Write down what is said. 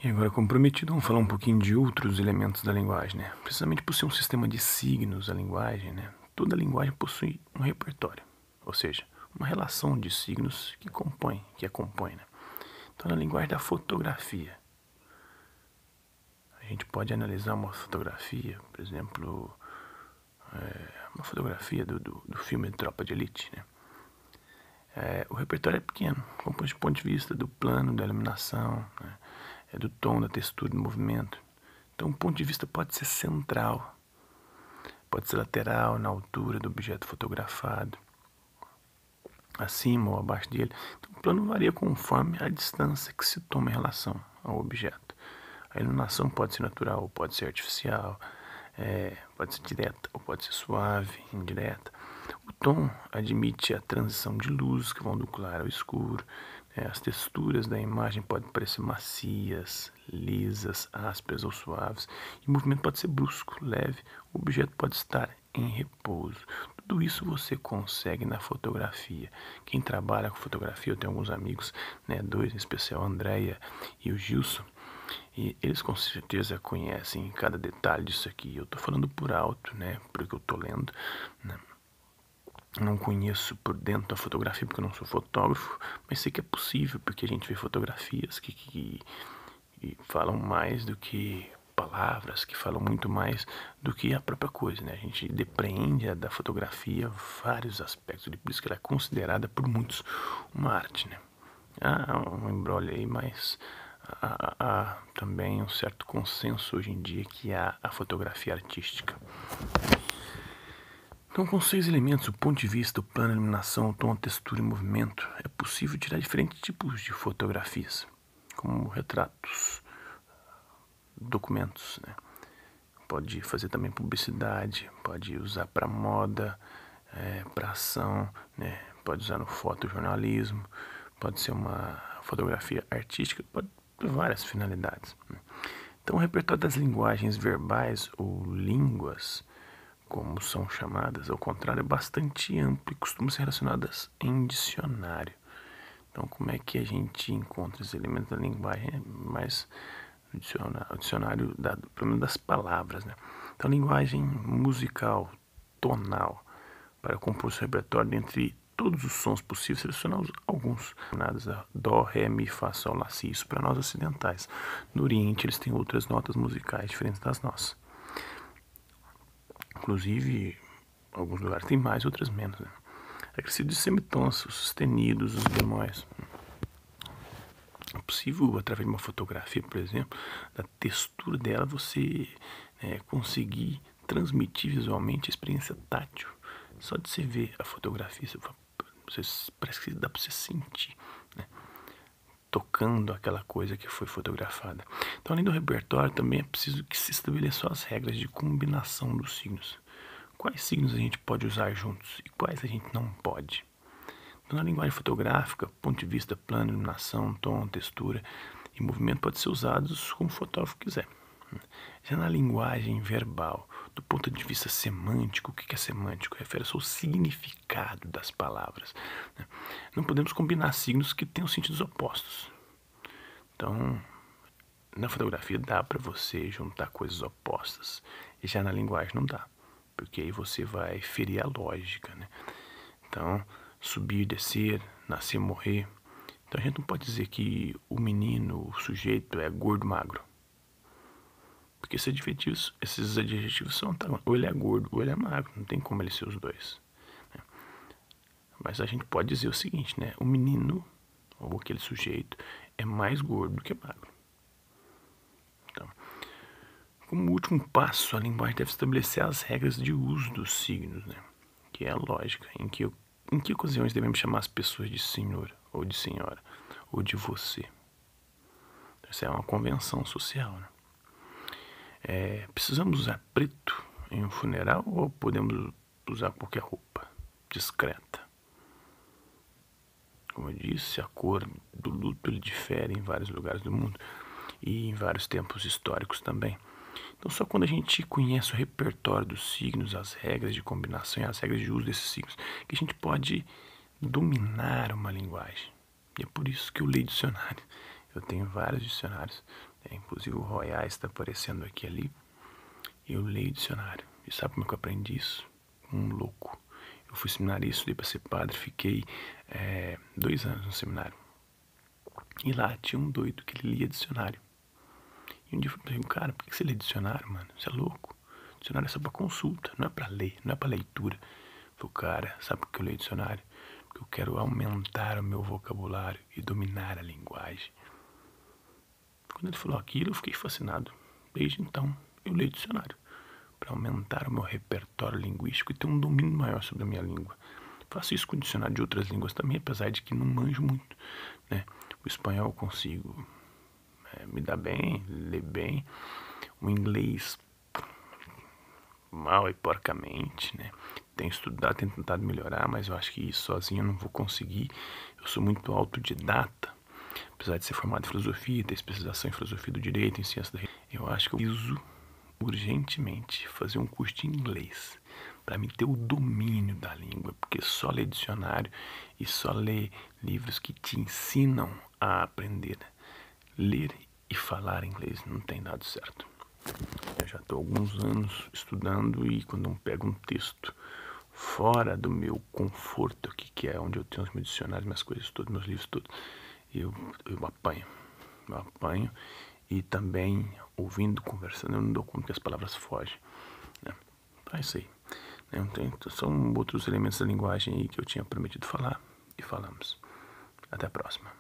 E agora, como prometido, vamos falar um pouquinho de outros elementos da linguagem, né? Precisamente por ser um sistema de signos, a linguagem, né? Toda linguagem possui um repertório, ou seja, uma relação de signos que a compõe, né? Então, na linguagem da fotografia, a gente pode analisar uma fotografia, por exemplo, uma fotografia do filme Tropa de Elite, né? O repertório é pequeno, compõe do ponto de vista do plano, da iluminação, né? Do tom, da textura, do movimento. Então, o ponto de vista pode ser central, pode ser lateral, na altura do objeto fotografado, acima ou abaixo dele. Então, o plano varia conforme a distância que se toma em relação ao objeto. A iluminação pode ser natural ou pode ser artificial, pode ser direta ou pode ser suave, indireta. O tom admite a transição de luzes que vão do claro ao escuro. As texturas da imagem podem parecer macias, lisas, ásperas ou suaves. E o movimento pode ser brusco, leve. O objeto pode estar em repouso. Tudo isso você consegue na fotografia. Quem trabalha com fotografia, eu tenho alguns amigos, né, dois em especial, a Andrea e o Gilson, e eles com certeza conhecem cada detalhe disso aqui. Eu estou falando por alto, né, porque eu estou lendo, né. Não conheço por dentro da fotografia porque eu não sou fotógrafo, mas sei que é possível porque a gente vê fotografias que falam mais do que palavras, que falam muito mais do que a própria coisa, né? A gente depreende da fotografia vários aspectos, por isso que ela é considerada por muitos uma arte, né? Há um embrolho aí, mas há também um certo consenso hoje em dia que há a fotografia artística. Então, com 6 elementos, o ponto de vista, o plano, a iluminação, o tom, a textura e o movimento, é possível tirar diferentes tipos de fotografias, como retratos, documentos, né? Pode fazer também publicidade, pode usar para moda, para ação, né? Pode usar no fotojornalismo, pode ser uma fotografia artística, pode ter várias finalidades. Então, o repertório das linguagens verbais ou línguas, como são chamadas, ao contrário, é bastante amplo e costuma ser relacionadas em dicionário. Então, como é que a gente encontra os elementos da linguagem? É mais o dicionário pelo menos das palavras, né? Então, linguagem musical, tonal, para compor seu repertório dentre todos os sons possíveis, selecionamos alguns. Dó, ré, mi, fá, sol, lá, si. Isso para nós ocidentais. No Oriente, eles têm outras notas musicais diferentes das nossas. Inclusive, alguns lugares tem mais, outras menos, né? É crescido de semitons, os sustenidos, os bemóis. É possível, através de uma fotografia, por exemplo, da textura dela, você conseguir transmitir visualmente a experiência tátil. Só de você ver a fotografia, parece que dá para você sentir, né? Tocando aquela coisa que foi fotografada. Então, além do repertório, também é preciso que se estabeleçam as regras de combinação dos signos. Quais signos a gente pode usar juntos e quais a gente não pode? Então, na linguagem fotográfica, ponto de vista, plano, iluminação, tom, textura e movimento pode ser usados como o fotógrafo quiser. Já na linguagem verbal, do ponto de vista semântico, o que é semântico? Refere-se ao significado das palavras. Não podemos combinar signos que tenham sentidos opostos. Então, na fotografia dá para você juntar coisas opostas. E já na linguagem não dá, porque aí você vai ferir a lógica, né? Então, subir, descer, nascer, morrer. Então a gente não pode dizer que o menino, o sujeito é gordo, magro. Porque esses adjetivos são, ou ele é gordo ou ele é magro, não tem como ele ser os dois, né? Mas a gente pode dizer o seguinte, né? O menino, ou aquele sujeito, é mais gordo do que magro. Então, como último passo, a linguagem deve estabelecer as regras de uso dos signos, né? Que é a lógica, em que ocasiões devemos chamar as pessoas de senhor, ou de senhora, ou de você. Essa é uma convenção social, né? Precisamos usar preto em um funeral ou podemos usar qualquer roupa discreta? Como eu disse, a cor do luto ele difere em vários lugares do mundo e em vários tempos históricos também. Então, só quando a gente conhece o repertório dos signos, as regras de combinação e as regras de uso desses signos, que a gente pode dominar uma linguagem. E é por isso que eu leio dicionário. Eu tenho vários dicionários Inclusive o Royais está aparecendo aqui e ali. Eu leio dicionário. E sabe como é que eu aprendi isso? Um louco. Eu fui seminarista, estudei para ser padre, fiquei 2 anos no seminário. E lá tinha um doido que ele lia dicionário. E um dia eu falei, cara, por que você lê dicionário, mano? Você é louco. Dicionário é só para consulta, não é para ler, não é para leitura. Eu falei, cara, sabe por que eu leio dicionário? Porque eu quero aumentar o meu vocabulário e dominar a linguagem. Quando ele falou aquilo, eu fiquei fascinado. Desde então, eu leio dicionário para aumentar o meu repertório linguístico e ter um domínio maior sobre a minha língua. Faço isso com dicionário de outras línguas também, apesar de que não manjo muito, né? O espanhol eu consigo me dar bem, ler bem. O inglês, mal e porcamente, né? Tenho estudado, tenho tentado melhorar, mas eu acho que isso sozinho eu não vou conseguir. Eu sou muito autodidata, apesar de ser formado em filosofia, ter especialização em filosofia do direito, em ciência da religião. Eu acho que eu preciso urgentemente fazer um curso de inglês para me ter o domínio da língua, porque só ler dicionário e só ler livros que te ensinam a aprender, ler e falar inglês não tem dado certo. Eu já estou há alguns anos estudando e quando eu pego um texto fora do meu conforto aqui, que é onde eu tenho os meus dicionários, minhas coisas todas, meus livros todos, eu apanho e também ouvindo, conversando, eu não dou conta que as palavras fogem, né? Então é isso aí, né? São outros elementos da linguagem aí que eu tinha prometido falar e falamos. Até a próxima.